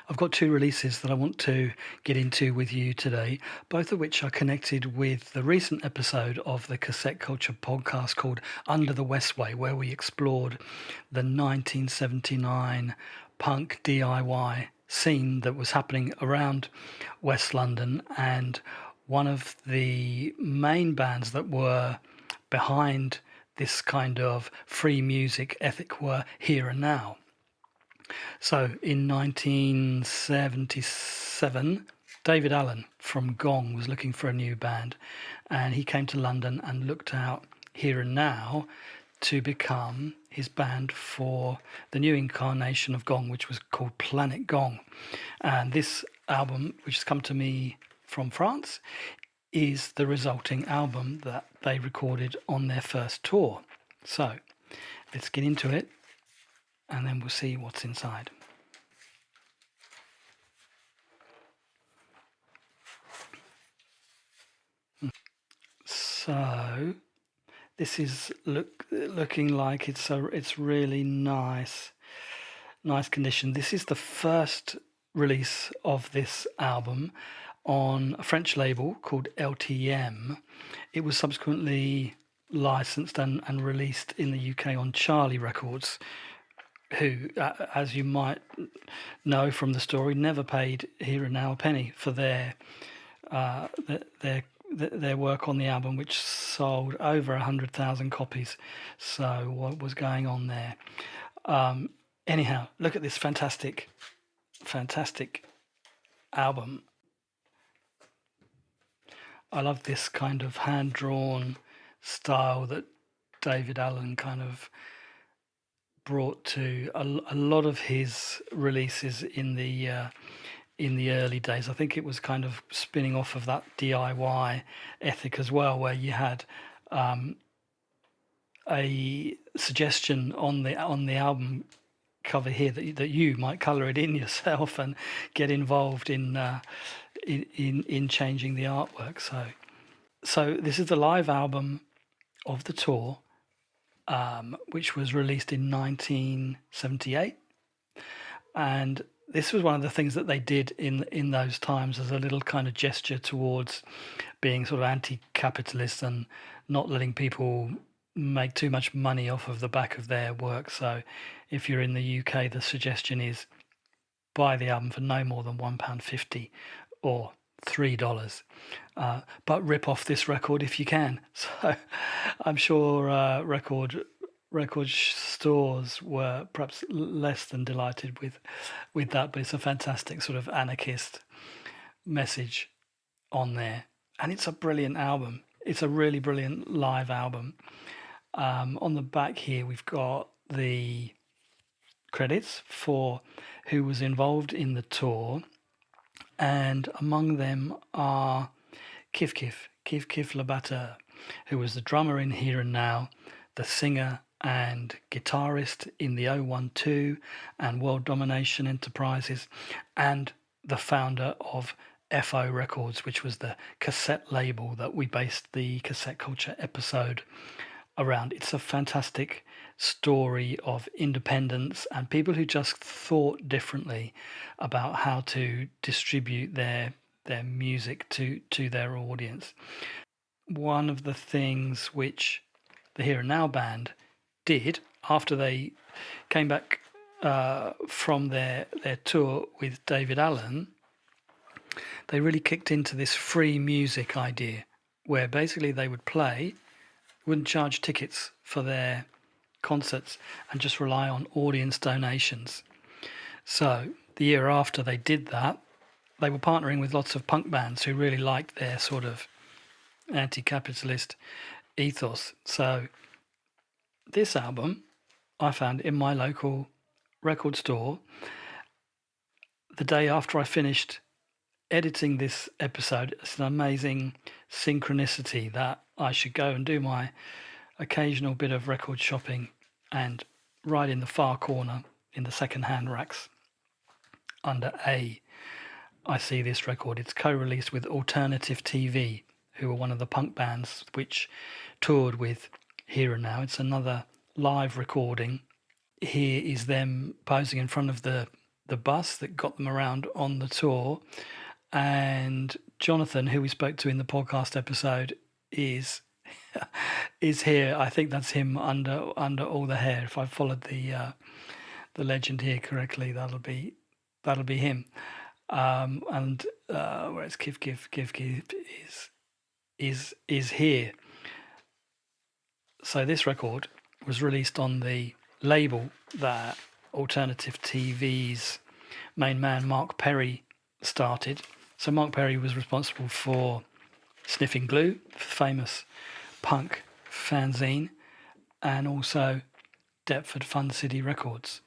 I've got two releases that I want to get into with you today, both of which are connected with the recent episode of the Cassette Culture podcast called Under the Westway, where we explored the 1979 punk DIY scene that was happening around West London. And one of the main bands that were behind this kind of free music ethic were Here and Now. So in 1977, David Allen from Gong was looking for a new band, and he came to London and looked out Here and Now to become his band for the new incarnation of Gong, which was called Planet Gong. And this album, which has come to me from France, is the resulting album that they recorded on their first tour. So let's get into it, and then we'll see what's inside. So this is looking like it's really nice condition. This is the first release of this album on a French label called LTM. It was subsequently licensed and released in the UK on Charlie Records, who, as you might know from the story, never paid Here and Now a penny for their work on the album, which sold over 100,000 copies. So what was going on there? Anyhow, look at this fantastic album. I love this kind of hand-drawn style that David Allen kind of brought to a lot of his releases in the early days. I think it was kind of spinning off of that DIY ethic as well, where you had a suggestion on the album cover here that you might colour it in yourself and get involved in changing the artwork. So this is the live album of the tour, which was released in 1978, and this was one of the things that they did in those times as a little kind of gesture towards being sort of anti-capitalist and not letting people make too much money off of the back of their work. So if you're in the UK, the suggestion is buy the album for no more than £1.50 or $3, but rip off this record if you can. So I'm sure record stores were perhaps less than delighted with that, but it's a fantastic sort of anarchist message on there, and it's a brilliant album. It's a really brilliant live album. On the back here we've got the credits for who was involved in the tour, and among them are Kif Le Batteur, who was the drummer in Here and Now, the singer and guitarist in the 012 and World Domination Enterprises, and the founder of FO Records, which was the cassette label that we based the Cassette Culture episode around. It's a fantastic story of independence and people who just thought differently about how to distribute their music to their audience. One of the things which the Here and Now band did after they came back from their tour with David Allen, they really kicked into this free music idea, where basically they would play, wouldn't charge tickets for their concerts, and just rely on audience donations. So the year after they did that, they were partnering with lots of punk bands who really liked their sort of anti-capitalist ethos. So this album I found in my local record store the day after I finished editing this episode. It's an amazing synchronicity that I should go and do my occasional bit of record shopping, and right in the far corner in the second-hand racks under A, I see this record. It's co-released with Alternative TV, who were one of the punk bands which toured with Here and Now. It's another live recording. Here is them posing in front of the the bus that got them around on the tour. And Jonathan, who we spoke to in the podcast episode, is here. I think that's him under all the hair. If I followed the legend here correctly, that'll be him. And whereas Kiv is here. So this record was released on the label that Alternative TV's main man Mark Perry started. So Mark Perry was responsible for Sniffing Glue, famous punk fanzine, and also Deptford Fun City Records.